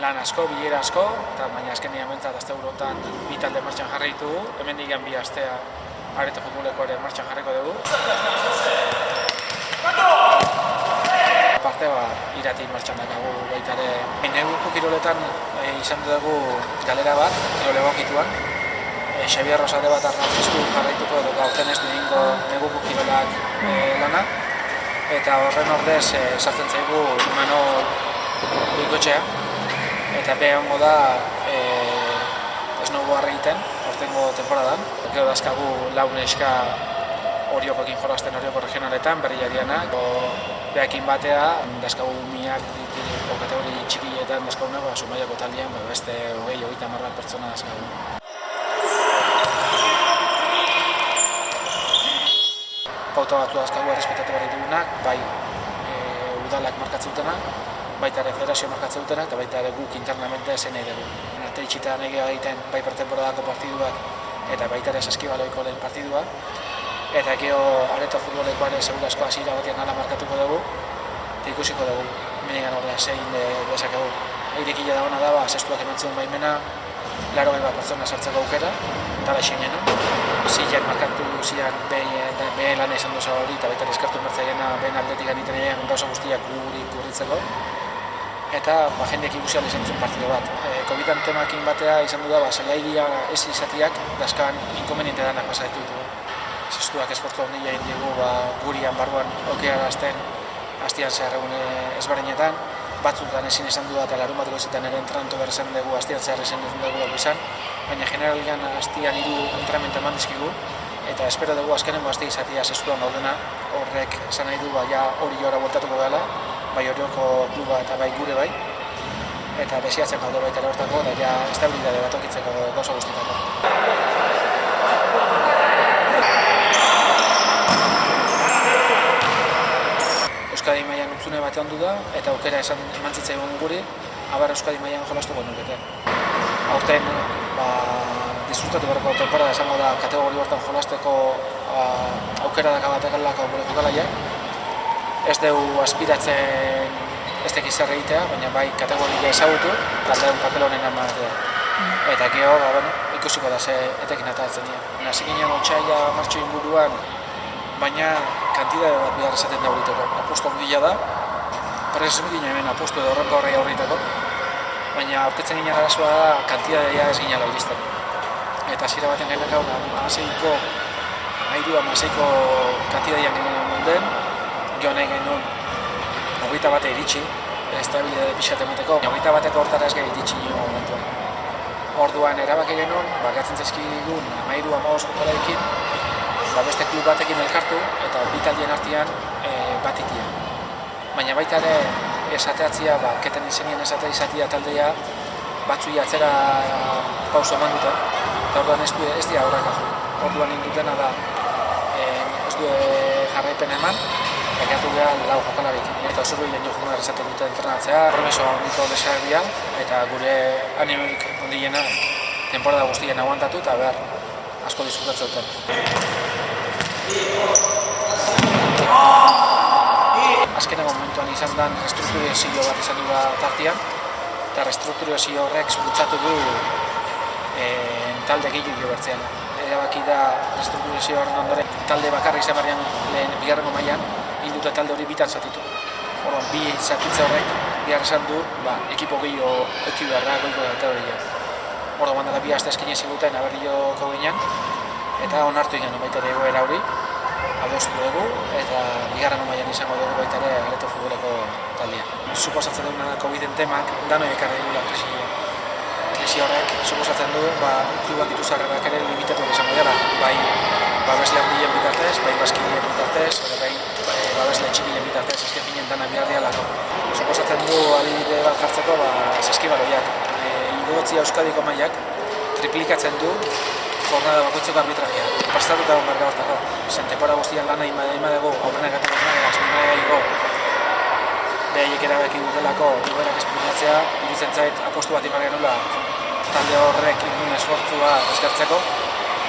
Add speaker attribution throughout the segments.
Speaker 1: lan asko, bilera asko, eta baina azkenean bentzat azte honetan bi talde martxan jarri ditugu, hemen digan bi astea Areto futboleko ere martxan jarriko dugu. Parte irati martxan dakagu baita ere. Neguko kiroletan izan dugu galera bat, kirole egokituan. Xabier Rosade bat arnauzestu jarraituko edo gaurten ez duingo neguko kirolak lana. Eta horren ordez sartzen zaigu Imanol Goikotxea. Eta beha hongo da snowboard egiten, aurtengo temporadan. Gero dazkagu lau neska Oriokoekin jolasten Orioko regionaletan, berria dianak. Behakin batea, dazkagu miak o kategori txikietan dazkagu Zumaiako taldean, beste 20-30 pertsona dazkagu. Pauta batzu dazkagu errespetatu behar ditugunak, bai udalak markatzen dutena, baita ere federazio markatzen dutenak, eta baita ere guk internamente zen nahi dugu. Arte itxitan egiten bai pretemporadako partiduak eta baita ere saskibaloiko lehen partidua. Eta gero Areto futboleko ere segurasko hasiera batean hala markatuko dugu, eta ikusiko dugu, menegan ordea zein dezakegu. Irekila dagoena da, zestuak emantzen baimena, 80 pertsona sartzeko aukera, eta da xeinena. Zilak markatu zian behe lan izan doza hori, eta baita eskartu mertzaiena behen aldetik ganiten egin gauza guztiak guri kurritzeko. Eta jendeak ikusial izan zen partido bat. COVID-an temakin batea izan du da, zelaidia ez izatiak dazkan inkonveniente danak basa ditugu. Zestuak esportu handia egin dugu gurian barruan okearazten hastian zehar egun ezberdinetan. Batzutan ezin izan du da eta larun bat goizetan ere entrenatu behar izan dugu hastian zehar ezin dugu izan. Baina generalian hastian 3 entrenamentu eman dizkigu. Eta espero dugu azkenengo haste izatia zestuan gaudena. Horrek esan nahi du hori jora bueltatuko dela. Bai Orioko kluba eta bai gure bai. Eta desiatzen gaude baita ere hortako, eta estabilitate bat okitzeko gauza guztietako. Euskadi mailan utzune batean du da, eta aukera eman zitzaigun guri, aber Euskadi mailan jolastu genuketen. Aurten, disfrutatu beharko temporada esango da kategori hortan jolasteko aukera dakabatekalako gure jokalaiak. Ez dugu aspiratzen ez tekiz zer egitea, baina bai kategoria ezagutu, taldean papel honen ematea. Eta gero, ikusiko da ze etekin atatzen dira. Hasi ginen otsaila martxo inguruan, baina kantitate bat behar esaten da horretako. Aposto handia da, preso ginen hemen aposto edo horreko horrei horretako, baina aurkitzen ginen arazoa da kantitatea ez ginela iristen. Eta hasiera baten gehiago, amaseiko kantitatean ginen den, joan nahi genuen 21 iritsi, estabilitate pixat emateko, 21eko hortara ez gehi iritsi nio momentuan. Orduan erabaki genuen, gatzen zaizkigun 13-15 jokalarekin, beste klub batekin elkartu eta bi taldien artean bat itia. Baina baita ere esateatzia, keten izenien esatea izatia taldea batzui atzera pauso eman dute, eta orduan ez dira horrek aju. Orduan indutena da ez du jarraipen eman, Ekatu behar lau jokalarik. Eta osuru egin jokunar esaten dute entrenatzea, promeso handiko desak dira, eta gure animik ondiena temporada guztien aguantatu eta behar asko disfrutatzen duten. Azkeneko momentuan izan den restrukturizio bat izan du tartian, eta restrukturizio horrek bultzatu du talde gehiago bertzean. Erabaki da restrukturizio horren ondoren talde bakarra izan barrian lehen bigarrengo mailan, hilduta talde hori bitan zatitu. Orduan, bi zatitze horrek behar esan du, ekipo gehiago eki beharra goiko kategoria. Orduan, dela bi aste eskinez ziguten aberrioko ginen, eta onartu egin baita ere egoera hori, adostu dugu, eta bigarren mailan izango dugu baita ere Areto futboleko taldea. Suposatzen duguna COVID-en temak, danoi ekarri dugula krisi horrek, suposatzen du, klubak dituzarrenak ere limitatuak izango dira, bai babesle handien bitartez, bai baskideen bitartez, bai babesle txikien bitartez, ezken finen dana behar dialako. Suposatzen du adibide bat jartzeko, saskibaloiak. Igotzia Euskadiko mailak triplikatzen du jornada bakoitzeko arbitrajea. Prestatuta egon berga hortako. Temporada guztian lana ima dugu, aurrena gaten azpina egaiko, behaiek erabaki dutelako igoerak esplikatzea, iruditzen zait apostu bat imar genula talde horrek indun esfortzua eskertzeko,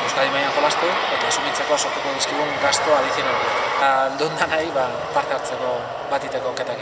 Speaker 1: Euskadi mailan jolastu eta asumitzeko sortuko dizkigun gasto adizionalak. Aldun da nahi parte hartzeko batiteko onketak.